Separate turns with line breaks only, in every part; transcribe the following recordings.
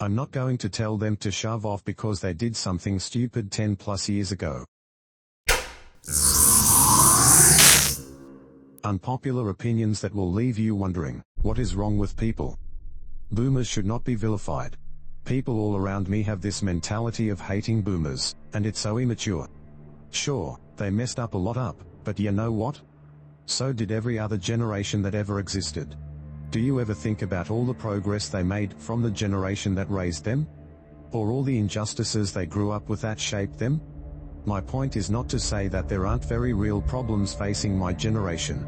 I'm not going to tell them to shove off because they did something stupid 10 plus years ago. Unpopular opinions that will leave you wondering, what is wrong with people? Boomers should not be vilified. People all around me have this mentality of hating boomers, and it's so immature. Sure, they messed up a lot up, but you know what? So did every other generation that ever existed. Do you ever think about all the progress they made from the generation that raised them? Or all the injustices they grew up with that shaped them? My point is not to say that there aren't very real problems facing my generation.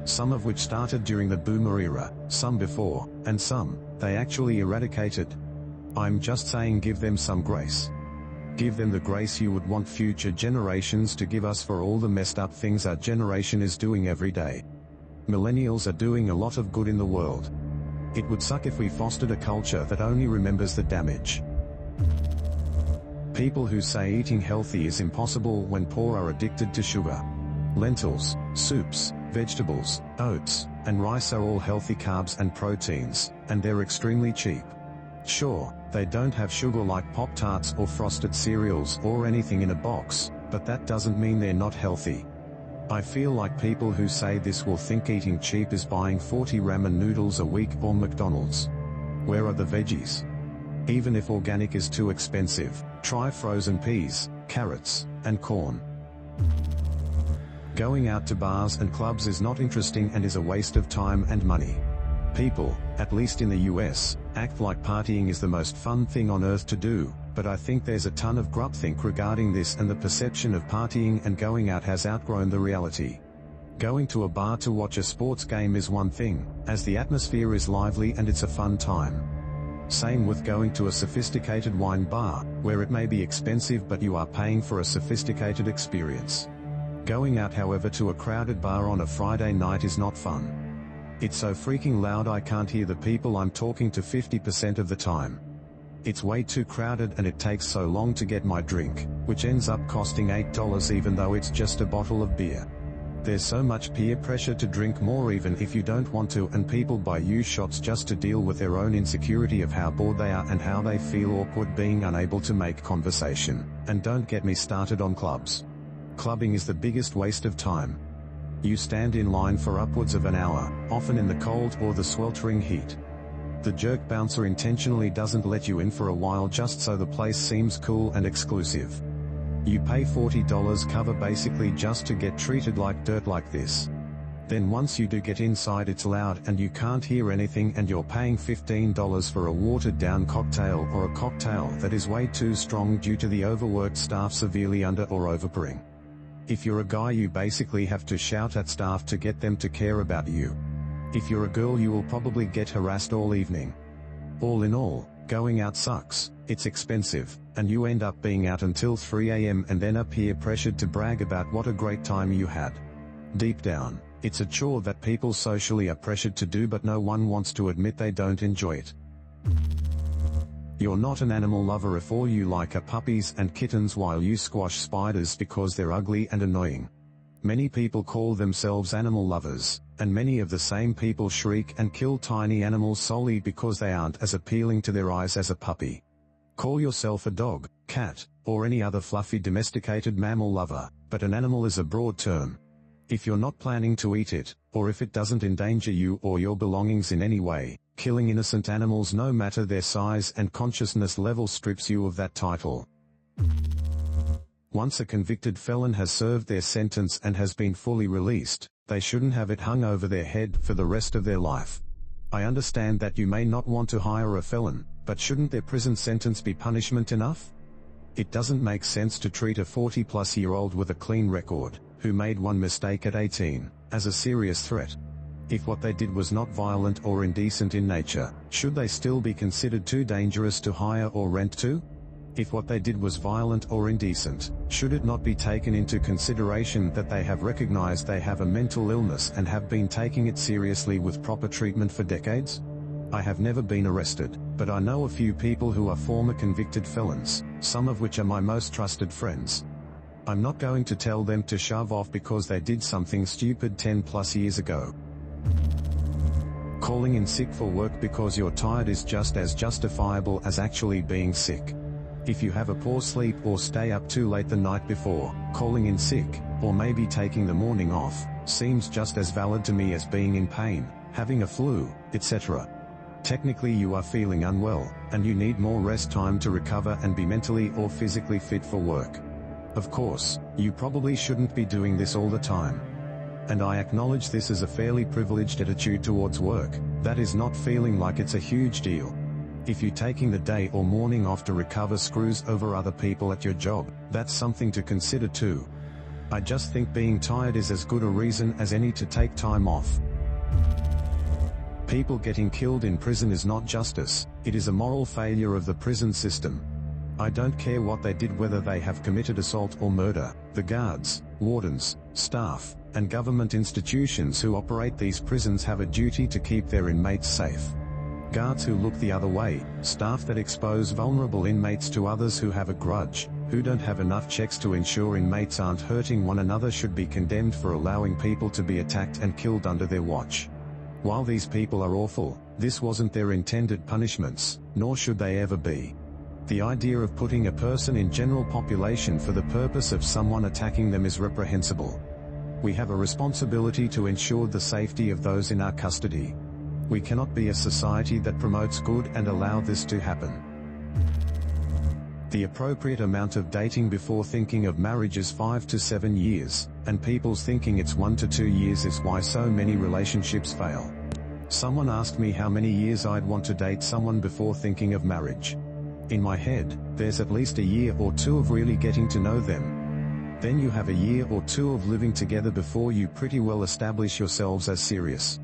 Some of which started during the boomer era, some before, and some they actually eradicated. I'm just saying give them some grace. Give them the grace you would want future generations to give us for all the messed up things our generation is doing every day. Millennials are doing a lot of good in the world. It would suck if we fostered a culture that only remembers the damage. People who say eating healthy is impossible when poor are addicted to sugar. Lentils, soups, vegetables, oats, and rice are all healthy carbs and proteins, and they're extremely cheap. Sure, they don't have sugar like Pop-Tarts or frosted cereals or anything in a box, but that doesn't mean they're not healthy. I feel like people who say this will think eating cheap is buying 40 ramen noodles a week or McDonald's. Where are the veggies? Even if organic is too expensive, try frozen peas, carrots, and corn. Going out to bars and clubs is not interesting and is a waste of time and money. People, at least in the US, act like partying is the most fun thing on earth to do, but I think there's a ton of groupthink regarding this, and the perception of partying and going out has outgrown the reality. Going to a bar to watch a sports game is one thing, as the atmosphere is lively and it's a fun time. Same with going to a sophisticated wine bar, where it may be expensive but you are paying for a sophisticated experience. Going out however to a crowded bar on a Friday night is not fun. It's so freaking loud I can't hear the people I'm talking to 50% of the time. It's way too crowded and it takes so long to get my drink, which ends up costing $8 even though it's just a bottle of beer. There's so much peer pressure to drink more even if you don't want to, and people buy you shots just to deal with their own insecurity of how bored they are and how they feel awkward being unable to make conversation. And don't get me started on clubs. Clubbing is the biggest waste of time. You stand in line for upwards of an hour, often in the cold or the sweltering heat. The jerk bouncer intentionally doesn't let you in for a while just so the place seems cool and exclusive. You pay $40 cover basically just to get treated like dirt like this. Then once you do get inside it's loud and you can't hear anything, and you're paying $15 for a watered down cocktail or a cocktail that is way too strong due to the overworked staff severely under or overpouring. If you're a guy you basically have to shout at staff to get them to care about you. If you're a girl you will probably get harassed all evening. All in all, going out sucks, it's expensive, and you end up being out until 3 AM and then are peer pressured to brag about what a great time you had. Deep down, it's a chore that people socially are pressured to do, but no one wants to admit they don't enjoy it. You're not an animal lover if all you like are puppies and kittens while you squash spiders because they're ugly and annoying. Many people call themselves animal lovers, and many of the same people shriek and kill tiny animals solely because they aren't as appealing to their eyes as a puppy. Call yourself a dog, cat, or any other fluffy domesticated mammal lover, but an animal is a broad term. If you're not planning to eat it, or if it doesn't endanger you or your belongings in any way, killing innocent animals no matter their size and consciousness level strips you of that title. Once a convicted felon has served their sentence and has been fully released, they shouldn't have it hung over their head for the rest of their life. I understand that you may not want to hire a felon, but shouldn't their prison sentence be punishment enough? It doesn't make sense to treat a 40-plus-year-old with a clean record, who made one mistake at 18, as a serious threat. If what they did was not violent or indecent in nature, should they still be considered too dangerous to hire or rent to? If what they did was violent or indecent, should it not be taken into consideration that they have recognized they have a mental illness and have been taking it seriously with proper treatment for decades? I have never been arrested, but I know a few people who are former convicted felons, some of which are my most trusted friends. I'm not going to tell them to shove off because they did something stupid 10 plus years ago. Calling in sick for work because you're tired is just as justifiable as actually being sick. If you have a poor sleep or stay up too late the night before, calling in sick, or maybe taking the morning off, seems just as valid to me as being in pain, having a flu, etc. Technically you are feeling unwell, and you need more rest time to recover and be mentally or physically fit for work. Of course, you probably shouldn't be doing this all the time. And I acknowledge this is a fairly privileged attitude towards work, that is not feeling like it's a huge deal. If you taking the day or morning off to recover screws over other people at your job, that's something to consider too. I just think being tired is as good a reason as any to take time off. People getting killed in prison is not justice, it is a moral failure of the prison system. I don't care what they did, whether they have committed assault or murder. The guards, wardens, staff, and government institutions who operate these prisons have a duty to keep their inmates safe. Guards who look the other way, staff that expose vulnerable inmates to others who have a grudge, who don't have enough checks to ensure inmates aren't hurting one another should be condemned for allowing people to be attacked and killed under their watch. While these people are awful, this wasn't their intended punishments, nor should they ever be. The idea of putting a person in general population for the purpose of someone attacking them is reprehensible. We have a responsibility to ensure the safety of those in our custody. We cannot be a society that promotes good and allow this to happen. The appropriate amount of dating before thinking of marriage is 5 to 7 years, and people's thinking it's 1 to 2 years is why so many relationships fail. Someone asked me how many years I'd want to date someone before thinking of marriage. In my head, there's at least a year or two of really getting to know them. Then you have a year or two of living together before you pretty well establish yourselves as serious.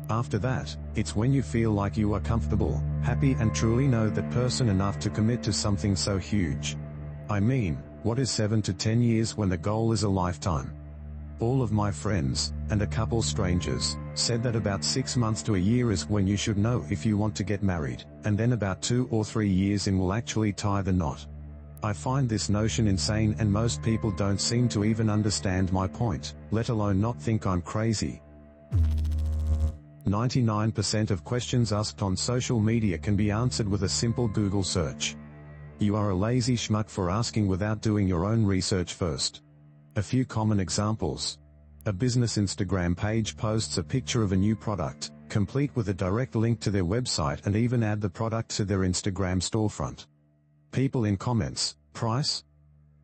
After that, it's when you feel like you are comfortable, happy and truly know that person enough to commit to something so huge. I mean, what is 7 to 10 years when the goal is a lifetime? All of my friends, and a couple strangers, said that about 6 months to a year is when you should know if you want to get married, and then about 2 or 3 years in will actually tie the knot. I find this notion insane, and most people don't seem to even understand my point, let alone not think I'm crazy. 99% of questions asked on social media can be answered with a simple Google search. You are a lazy schmuck for asking without doing your own research first. A few common examples. A business Instagram page posts a picture of a new product, complete with a direct link to their website and even add the product to their Instagram storefront. People in comments, price?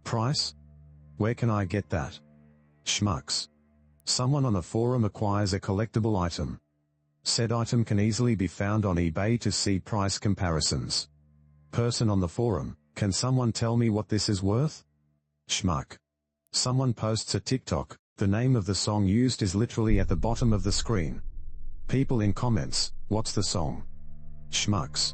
Price? Where can I get that? Schmucks. Someone on a forum acquires a collectible item. Said item can easily be found on eBay to see price comparisons. Person on the forum, can someone tell me what this is worth? Schmuck. Someone posts a TikTok, the name of the song used is literally at the bottom of the screen. People in comments, what's the song? Schmucks.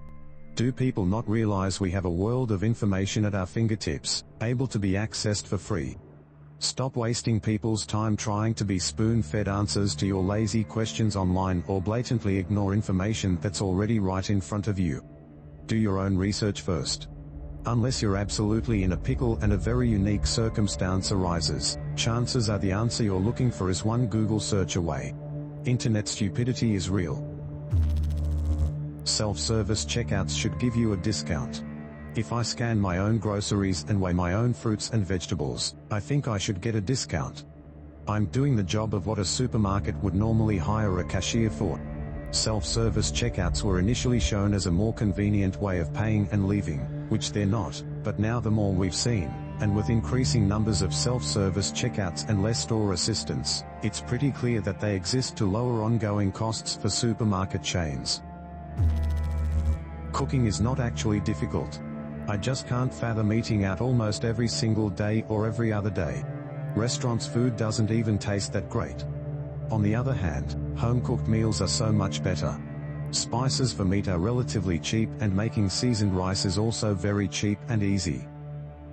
Do people not realize we have a world of information at our fingertips, able to be accessed for free? Stop wasting people's time trying to be spoon-fed answers to your lazy questions online or blatantly ignore information that's already right in front of you. Do your own research first. Unless you're absolutely in a pickle and a very unique circumstance arises, chances are the answer you're looking for is one Google search away. Internet stupidity is real. Self-service checkouts should give you a discount. If I scan my own groceries and weigh my own fruits and vegetables, I think I should get a discount. I'm doing the job of what a supermarket would normally hire a cashier for. Self-service checkouts were initially shown as a more convenient way of paying and leaving, which they're not, but now the more we've seen, and with increasing numbers of self-service checkouts and less store assistance, it's pretty clear that they exist to lower ongoing costs for supermarket chains. Cooking is not actually difficult. I just can't fathom eating out almost every single day or every other day. Restaurants' food doesn't even taste that great. On the other hand, home-cooked meals are so much better. Spices for meat are relatively cheap and making seasoned rice is also very cheap and easy.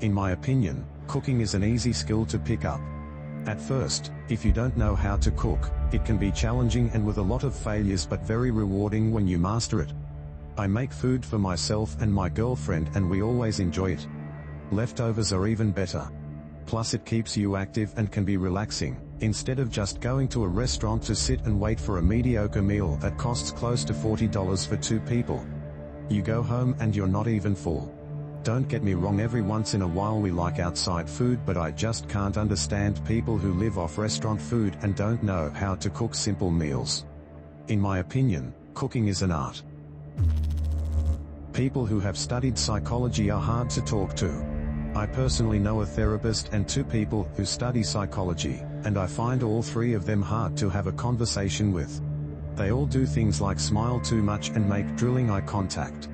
In my opinion, cooking is an easy skill to pick up. At first, if you don't know how to cook, it can be challenging and with a lot of failures but very rewarding when you master it. I make food for myself and my girlfriend and we always enjoy it. Leftovers are even better. Plus it keeps you active and can be relaxing, Instead of just going to a restaurant to sit and wait for a mediocre meal that costs close to $40 for 2 people. You go home and you're not even full. Don't get me wrong, every once in a while we like outside food, but I just can't understand people who live off restaurant food and don't know how to cook simple meals. In my opinion, cooking is an art. People who have studied psychology are hard to talk to. I personally know a therapist and 2 people who study psychology, and I find all 3 of them hard to have a conversation with. They all do things like smile too much and make drilling eye contact.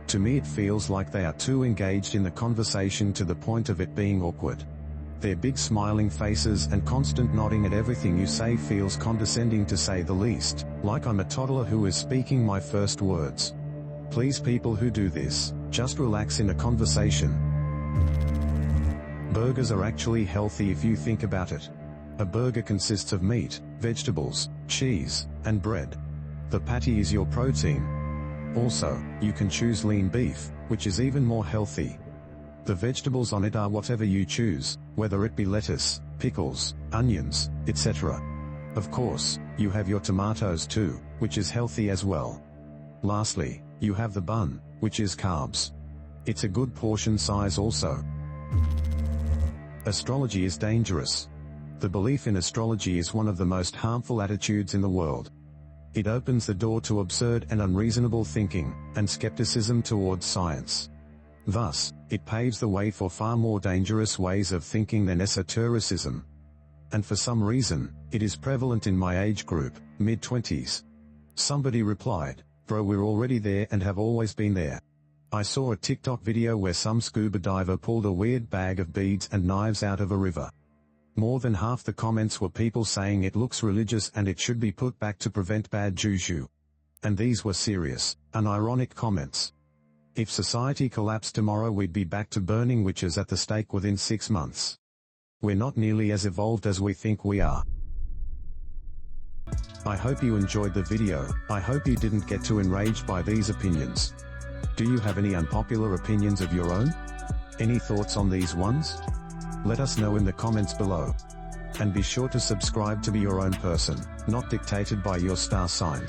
To me it feels like they are too engaged in the conversation to the point of it being awkward. Their big smiling faces and constant nodding at everything you say feels condescending to say the least, like I'm a toddler who is speaking my first words. Please, people who do this, just relax in a conversation. Burgers are actually healthy if you think about it. A burger consists of meat, vegetables, cheese, and bread. The patty is your protein. Also, you can choose lean beef, which is even more healthy. The vegetables on it are whatever you choose, whether it be lettuce, pickles, onions, etc. Of course, you have your tomatoes too, which is healthy as well. Lastly, you have the bun, which is carbs. It's a good portion size also. Astrology is dangerous. The belief in astrology is one of the most harmful attitudes in the world. It opens the door to absurd and unreasonable thinking, and skepticism towards science. Thus, it paves the way for far more dangerous ways of thinking than esotericism. And for some reason, it is prevalent in my age group, mid-20s. Somebody replied, "Bro, we're already there and have always been there." I saw a TikTok video where some scuba diver pulled a weird bag of beads and knives out of a river. More than half the comments were people saying it looks religious and it should be put back to prevent bad juju. And these were serious, unironic comments. If society collapsed tomorrow, we'd be back to burning witches at the stake within 6 months. We're not nearly as evolved as we think we are. I hope you enjoyed the video. I hope you didn't get too enraged by these opinions. Do you have any unpopular opinions of your own? Any thoughts on these ones? Let us know in the comments below. And be sure to subscribe to be your own person, not dictated by your star sign.